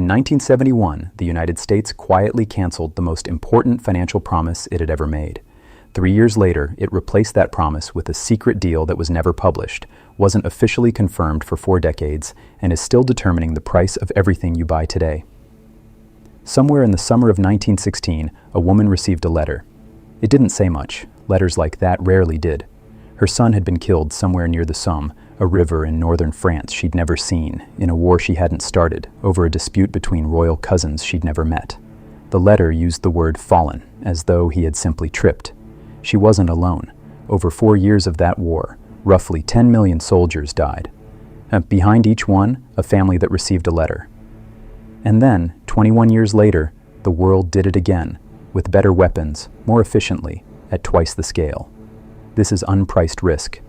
In 1971, the United States quietly canceled the most important financial promise it had ever made. 3 years later, it replaced that promise with a secret deal that was never published, wasn't officially confirmed for 4 decades, and is still determining the price of everything you buy today. Somewhere in the summer of 1916, a woman received a letter. It didn't say much. Letters like that rarely did. Her son had been killed somewhere near the Somme, a river in northern France she'd never seen, in a war she hadn't started, over a dispute between royal cousins she'd never met. The letter used the word fallen, as though he had simply tripped. She wasn't alone. Over 4 years of that war, roughly 10 million soldiers died. Behind each one, a family that received a letter. And then, 21 years later, the world did it again, with better weapons, more efficiently, at twice the scale. This is unpriced risk.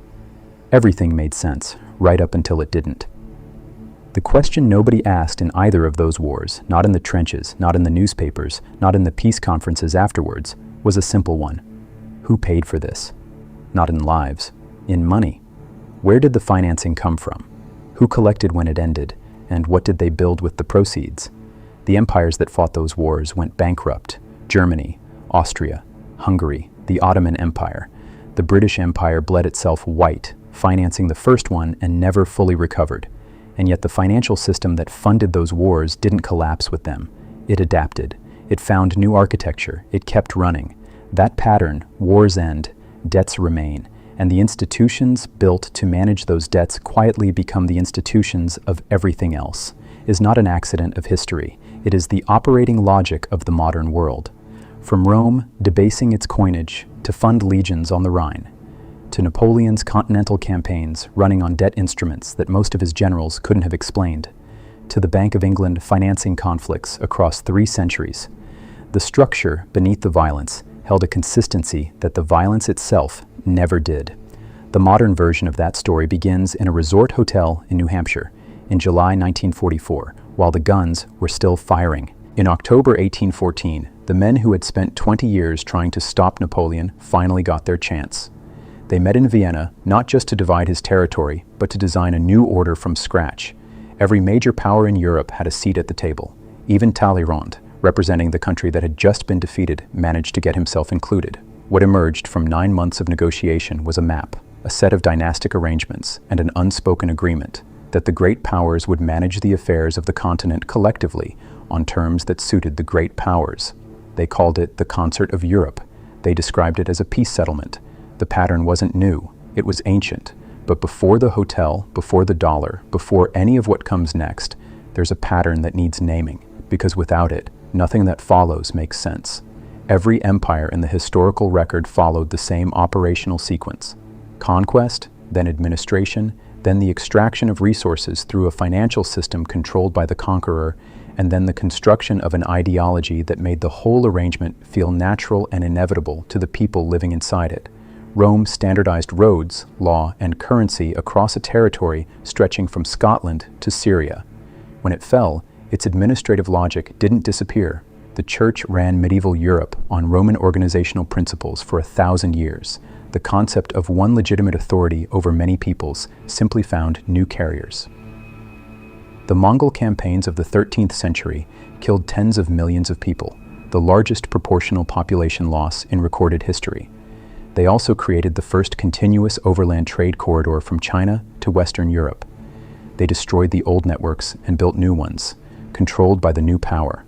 Everything made sense, right up until it didn't. The question nobody asked in either of those wars, not in the trenches, not in the newspapers, not in the peace conferences afterwards, was a simple one. Who paid for this? Not in lives, in money. Where did the financing come from? Who collected when it ended, and what did they build with the proceeds? The empires that fought those wars went bankrupt. Germany, Austria, Hungary, the Ottoman Empire. The British Empire bled itself white, financing the first one and never fully recovered. And yet the financial system that funded those wars didn't collapse with them. It adapted. It found new architecture. It kept running. That pattern, wars end, debts remain, and the institutions built to manage those debts quietly become the institutions of everything else, is not an accident of history. It is the operating logic of the modern world. From Rome debasing its coinage to fund legions on the Rhine, to Napoleon's continental campaigns running on debt instruments that most of his generals couldn't have explained, to the Bank of England financing conflicts across 3 centuries. The structure beneath the violence held a consistency that the violence itself never did. The modern version of that story begins in a resort hotel in New Hampshire in July 1944, while the guns were still firing. In October 1814, the men who had spent 20 years trying to stop Napoleon finally got their chance. They met in Vienna not just to divide his territory, but to design a new order from scratch. Every major power in Europe had a seat at the table. Even Talleyrand, representing the country that had just been defeated, managed to get himself included. What emerged from 9 months of negotiation was a map, a set of dynastic arrangements, and an unspoken agreement that the great powers would manage the affairs of the continent collectively on terms that suited the great powers. They called it the Concert of Europe. They described it as a peace settlement. The pattern wasn't new, it was ancient. But before the hotel, before the dollar, before any of what comes next, there's a pattern that needs naming, because without it, nothing that follows makes sense. Every empire in the historical record followed the same operational sequence. Conquest, then administration, then the extraction of resources through a financial system controlled by the conqueror, and then the construction of an ideology that made the whole arrangement feel natural and inevitable to the people living inside it. Rome standardized roads, law, and currency across a territory stretching from Scotland to Syria. When it fell, its administrative logic didn't disappear. The Church ran medieval Europe on Roman organizational principles for 1,000 years. The concept of one legitimate authority over many peoples simply found new carriers. The Mongol campaigns of the 13th century killed tens of millions of people, the largest proportional population loss in recorded history. They also created the first continuous overland trade corridor from China to Western Europe. They destroyed the old networks and built new ones, controlled by the new power.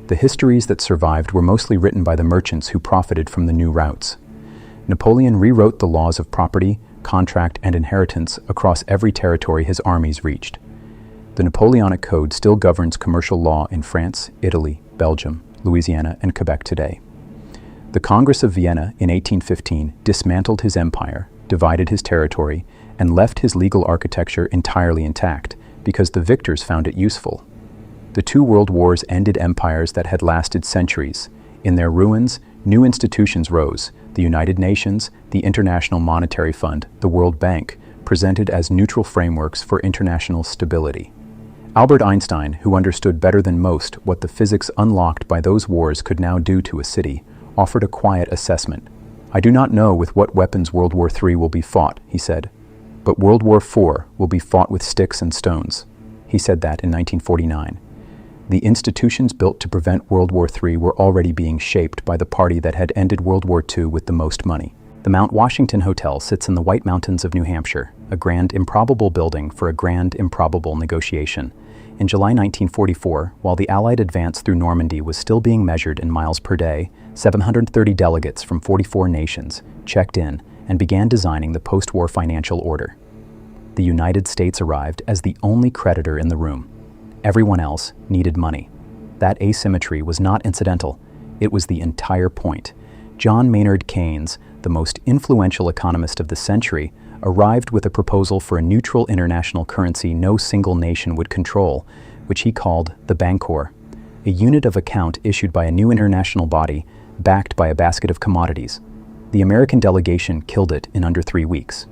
The histories that survived were mostly written by the merchants who profited from the new routes. Napoleon rewrote the laws of property, contract, and inheritance across every territory his armies reached. The Napoleonic Code still governs commercial law in France, Italy, Belgium, Louisiana, and Quebec today. The Congress of Vienna in 1815 dismantled his empire, divided his territory, and left his legal architecture entirely intact because the victors found it useful. The 2 world wars ended empires that had lasted centuries. In their ruins, new institutions rose: the United Nations, the International Monetary Fund, the World Bank, presented as neutral frameworks for international stability. Albert Einstein, who understood better than most what the physics unlocked by those wars could now do to a city, offered a quiet assessment. "I do not know with what weapons World War III will be fought," he said, "but World War IV will be fought with sticks and stones." He said that in 1949. The institutions built to prevent World War III were already being shaped by the party that had ended World War II with the most money. The Mount Washington Hotel sits in the White Mountains of New Hampshire, a grand improbable building for a grand improbable negotiation. In July 1944, while the Allied advance through Normandy was still being measured in miles per day, 730 delegates from 44 nations checked in and began designing the post-war financial order. The United States arrived as the only creditor in the room. Everyone else needed money. That asymmetry was not incidental. It was the entire point. John Maynard Keynes, the most influential economist of the century, arrived with a proposal for a neutral international currency no single nation would control, which he called the Bancor, a unit of account issued by a new international body backed by a basket of commodities. The American delegation killed it in under 3 weeks.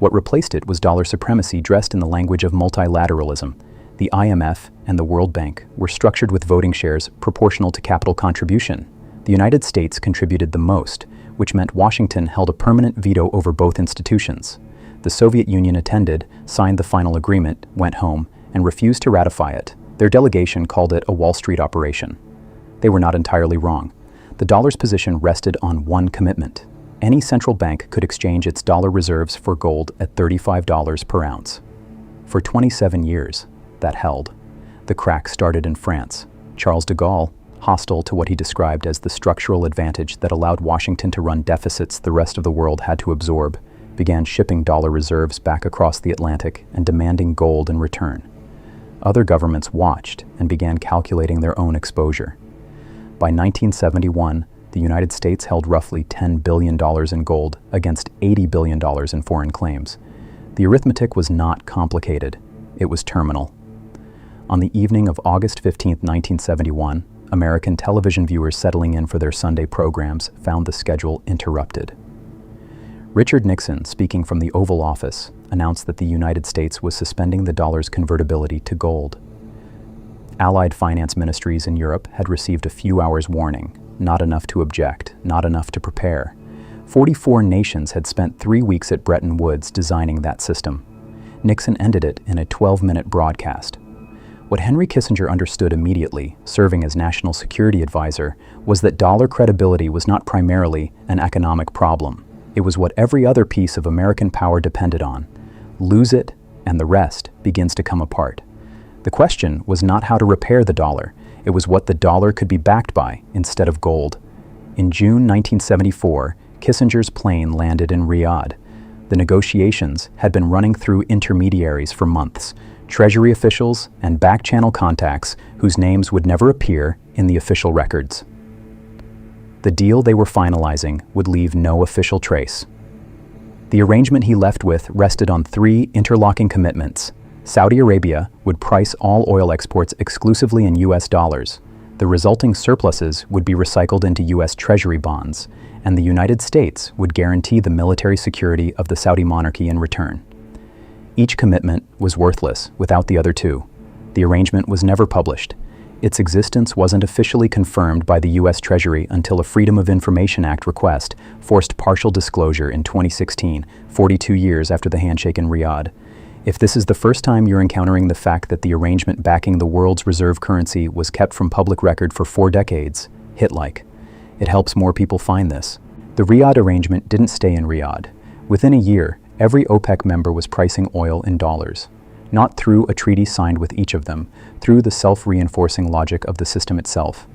What replaced it was dollar supremacy dressed in the language of multilateralism. The IMF and the World Bank were structured with voting shares proportional to capital contribution. The United States contributed the most, which meant Washington held a permanent veto over both institutions. The Soviet Union attended, signed the final agreement, went home, and refused to ratify it. Their delegation called it a Wall Street operation. They were not entirely wrong. The dollar's position rested on one commitment. Any central bank could exchange its dollar reserves for gold at $35 per ounce. For 27 years, that held. The crack started in France. Charles de Gaulle, hostile to what he described as the structural advantage that allowed Washington to run deficits the rest of the world had to absorb, began shipping dollar reserves back across the Atlantic and demanding gold in return. Other governments watched and began calculating their own exposure. By 1971, the United States held roughly $10 billion in gold against $80 billion in foreign claims. The arithmetic was not complicated. It was terminal. On the evening of August 15, 1971, American television viewers settling in for their Sunday programs found the schedule interrupted. Richard Nixon, speaking from the Oval Office, announced that the United States was suspending the dollar's convertibility to gold. Allied finance ministries in Europe had received a few hours' warning, not enough to object, not enough to prepare. 44 nations had spent 3 weeks at Bretton Woods designing that system. Nixon ended it in a 12-minute broadcast. What Henry Kissinger understood immediately, serving as national security advisor, was that dollar credibility was not primarily an economic problem. It was what every other piece of American power depended on. Lose it, and the rest begins to come apart. The question was not how to repair the dollar. It was what the dollar could be backed by instead of gold. In June 1974, Kissinger's plane landed in Riyadh. The negotiations had been running through intermediaries for months, Treasury officials and back-channel contacts whose names would never appear in the official records. The deal they were finalizing would leave no official trace. The arrangement he left with rested on 3 interlocking commitments. Saudi Arabia would price all oil exports exclusively in US dollars. The resulting surpluses would be recycled into US Treasury bonds, and the United States would guarantee the military security of the Saudi monarchy in return. Each commitment was worthless without the other 2. The arrangement was never published. Its existence wasn't officially confirmed by the U.S. Treasury until a Freedom of Information Act request forced partial disclosure in 2016, 42 years after the handshake in Riyadh. If this is the first time you're encountering the fact that the arrangement backing the world's reserve currency was kept from public record for 4 decades, hit like. It helps more people find this. The Riyadh arrangement didn't stay in Riyadh. Within a year, every OPEC member was pricing oil in dollars. Not through a treaty signed with each of them, through the self-reinforcing logic of the system itself.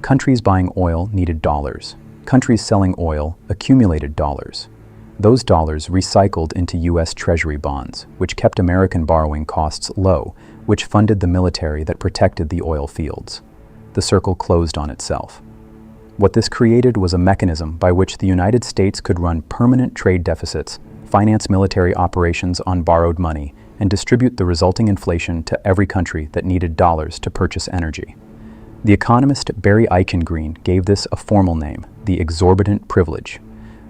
Countries buying oil needed dollars. Countries selling oil accumulated dollars. Those dollars recycled into U.S. Treasury bonds, which kept American borrowing costs low, which funded the military that protected the oil fields. The circle closed on itself. What this created was a mechanism by which the United States could run permanent trade deficits, finance military operations on borrowed money, and distribute the resulting inflation to every country that needed dollars to purchase energy. The economist Barry Eichengreen gave this a formal name, the Exorbitant Privilege.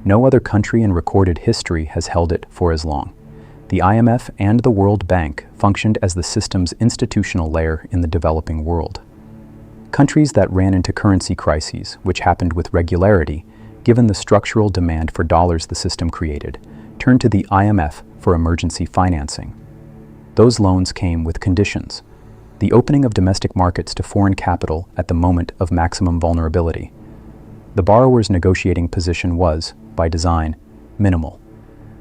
No other country in recorded history has held it for as long. The IMF and the World Bank functioned as the system's institutional layer in the developing world. Countries that ran into currency crises, which happened with regularity, given the structural demand for dollars the system created, turned to the IMF for emergency financing. Those loans came with conditions. the opening of domestic markets to foreign capital at the moment of maximum vulnerability. The borrower's negotiating position was, by design, minimal.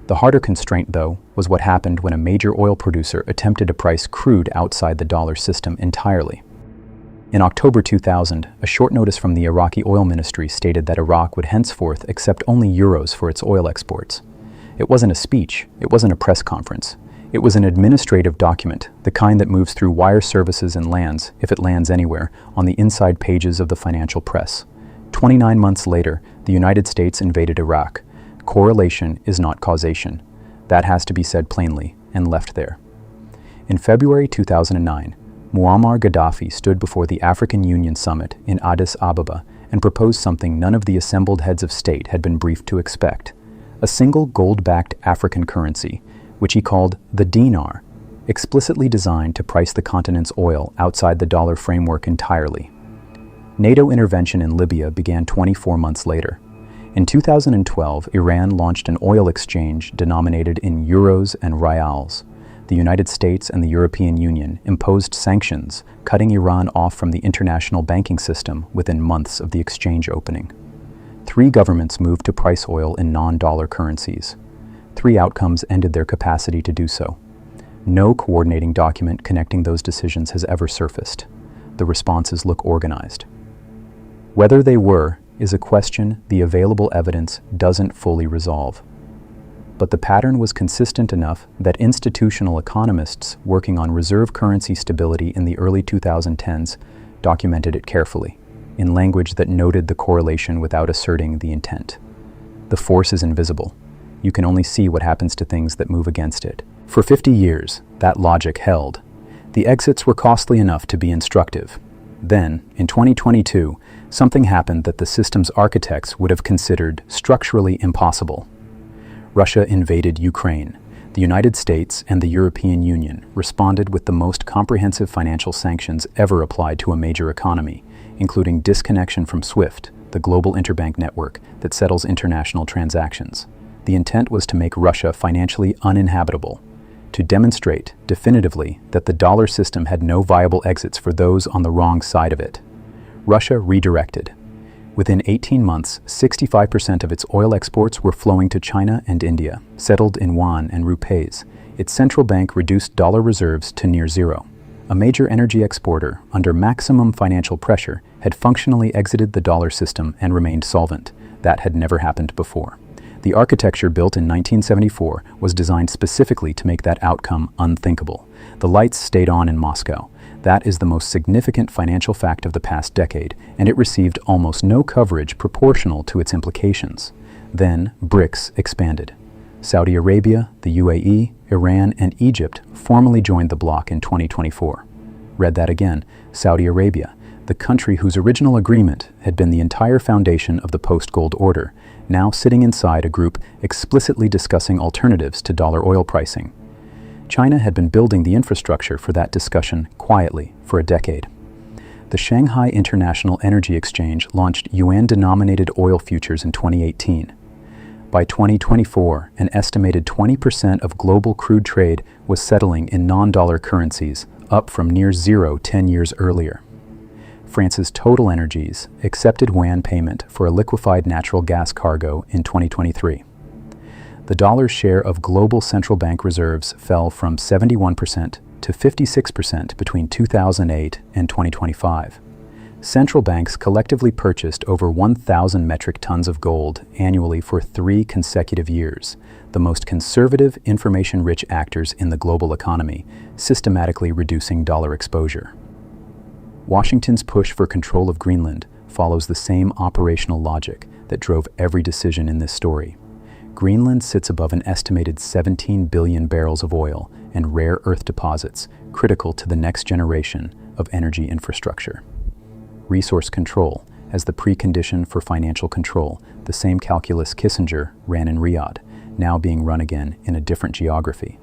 The harder constraint, though, was what happened when a major oil producer attempted to price crude outside the dollar system entirely. In October 2000, a short notice from the Iraqi oil ministry stated that Iraq would henceforth accept only euros for its oil exports. It wasn't a speech, it wasn't a press conference. It was an administrative document, the kind that moves through wire services and lands, if it lands anywhere, on the inside pages of the financial press. 29 months later, the United States invaded Iraq. Correlation is not causation. That has to be said plainly and left there. In February 2009, Muammar Gaddafi stood before the African Union Summit in Addis Ababa and proposed something none of the assembled heads of state had been briefed to expect: a single gold-backed African currency, which he called the dinar, explicitly designed to price the continent's oil outside the dollar framework entirely. NATO intervention in Libya began 24 months later. In 2012, Iran launched an oil exchange denominated in euros and rials. The United States and the European Union imposed sanctions, cutting Iran off from the international banking system within months of the exchange opening. 3 governments moved to price oil in non-dollar currencies. 3 outcomes ended their capacity to do so. No coordinating document connecting those decisions has ever surfaced. The responses look organized. Whether they were is a question the available evidence doesn't fully resolve. But the pattern was consistent enough that institutional economists working on reserve currency stability in the early 2010s documented it carefully, in language that noted the correlation without asserting the intent. The force is invisible. You can only see what happens to things that move against it. For 50 years, that logic held. The exits were costly enough to be instructive. Then, in 2022, something happened that the system's architects would have considered structurally impossible. Russia invaded Ukraine. The United States and the European Union responded with the most comprehensive financial sanctions ever applied to a major economy, including disconnection from SWIFT, the global interbank network that settles international transactions. The intent was to make Russia financially uninhabitable, to demonstrate definitively that the dollar system had no viable exits for those on the wrong side of it. Russia redirected. Within 18 months, 65% of its oil exports were flowing to China and India, settled in yuan and rupees. Its central bank reduced dollar reserves to near zero. A major energy exporter, under maximum financial pressure, had functionally exited the dollar system and remained solvent. That had never happened before. The architecture built in 1974 was designed specifically to make that outcome unthinkable. The lights stayed on in Moscow. That is the most significant financial fact of the past decade, and it received almost no coverage proportional to its implications. Then, BRICS expanded. Saudi Arabia, the UAE, Iran, and Egypt formally joined the bloc in 2024. Read that again. Saudi Arabia, the country whose original agreement had been the entire foundation of the post-gold order, now sitting inside a group explicitly discussing alternatives to dollar oil pricing. China had been building the infrastructure for that discussion quietly for a decade. The Shanghai International Energy Exchange launched yuan-denominated oil futures in 2018. By 2024, an estimated 20% of global crude trade was settling in non-dollar currencies, up from near zero 10 years earlier. France's Total Energies accepted yuan payment for a liquefied natural gas cargo in 2023. The dollar's share of global central bank reserves fell from 71% to 56% between 2008 and 2025. Central banks collectively purchased over 1,000 metric tons of gold annually for 3 consecutive years, the most conservative, information-rich actors in the global economy, systematically reducing dollar exposure. Washington's push for control of Greenland follows the same operational logic that drove every decision in this story. Greenland sits above an estimated 17 billion barrels of oil and rare earth deposits critical to the next generation of energy infrastructure. Resource control as the precondition for financial control, the same calculus Kissinger ran in Riyadh, now being run again in a different geography.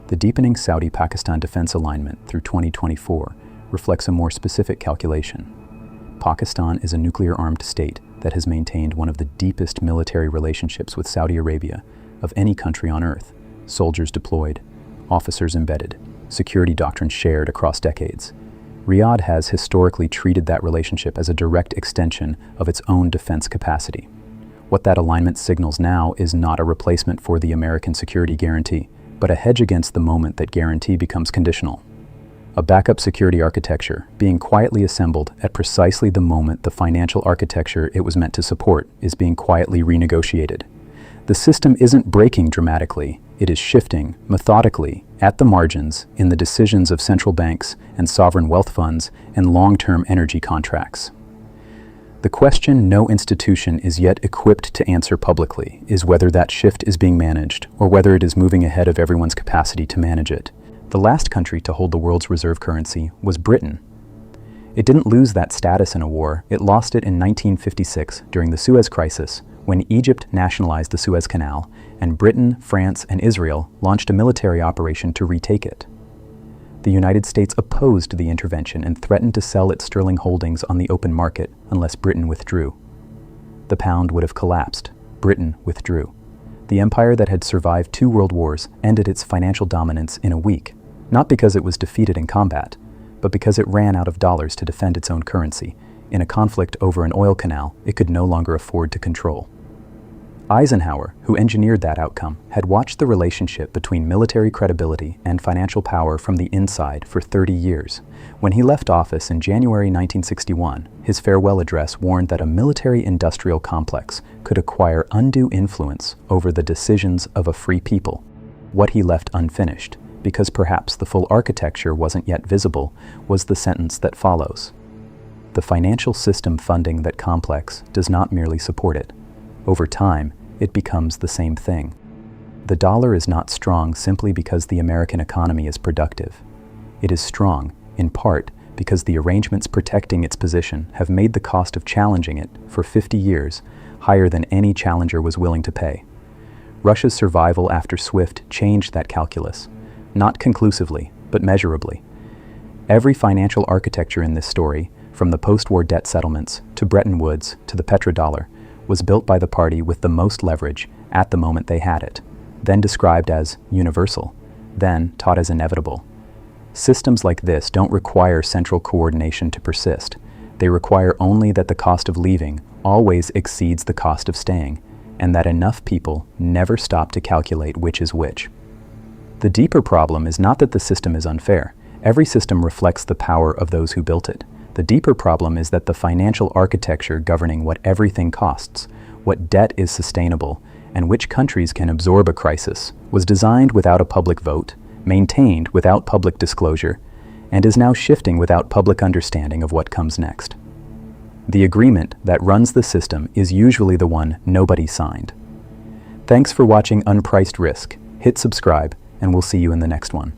The deepening Saudi-Pakistan defense alignment through 2024 reflects a more specific calculation. Pakistan is a nuclear-armed state that has maintained one of the deepest military relationships with Saudi Arabia of any country on earth. Soldiers deployed, officers embedded, security doctrine shared across decades. Riyadh has historically treated that relationship as a direct extension of its own defense capacity. What that alignment signals now is not a replacement for the American security guarantee, but a hedge against the moment that guarantee becomes conditional. A backup security architecture being quietly assembled at precisely the moment the financial architecture it was meant to support is being quietly renegotiated. The system isn't breaking dramatically, it is shifting methodically at the margins in the decisions of central banks and sovereign wealth funds and long-term energy contracts. The question no institution is yet equipped to answer publicly is whether that shift is being managed or whether it is moving ahead of everyone's capacity to manage it. The last country to hold the world's reserve currency was Britain. It didn't lose that status in a war, it lost it in 1956 during the Suez Crisis, when Egypt nationalized the Suez Canal and Britain, France, and Israel launched a military operation to retake it. The United States opposed the intervention and threatened to sell its sterling holdings on the open market unless Britain withdrew. The pound would have collapsed. Britain withdrew. The empire that had survived 2 world wars ended its financial dominance in a week, not because it was defeated in combat, but because it ran out of dollars to defend its own currency in a conflict over an oil canal it could no longer afford to control. Eisenhower, who engineered that outcome, had watched the relationship between military credibility and financial power from the inside for 30 years. When he left office in January 1961, his farewell address warned that a military-industrial complex could acquire undue influence over the decisions of a free people. What he left unfinished, because perhaps the full architecture wasn't yet visible, was the sentence that follows. The financial system funding that complex does not merely support it. Over time, it becomes the same thing. The dollar is not strong simply because the American economy is productive. It is strong, in part, because the arrangements protecting its position have made the cost of challenging it for 50 years higher than any challenger was willing to pay. Russia's survival after SWIFT changed that calculus, not conclusively, but measurably. Every financial architecture in this story, from the post-war debt settlements to Bretton Woods to the Petrodollar, was built by the party with the most leverage at the moment they had it, then described as universal, then taught as inevitable. Systems like this don't require central coordination to persist. They require only that the cost of leaving always exceeds the cost of staying, and that enough people never stop to calculate which is which. The deeper problem is not that the system is unfair. Every system reflects the power of those who built it. The deeper problem is that the financial architecture governing what everything costs, what debt is sustainable, and which countries can absorb a crisis was designed without a public vote, maintained without public disclosure, and is now shifting without public understanding of what comes next. The agreement that runs the system is usually the one nobody signed. Thanks for watching Unpriced Risk. Hit subscribe, and we'll see you in the next one.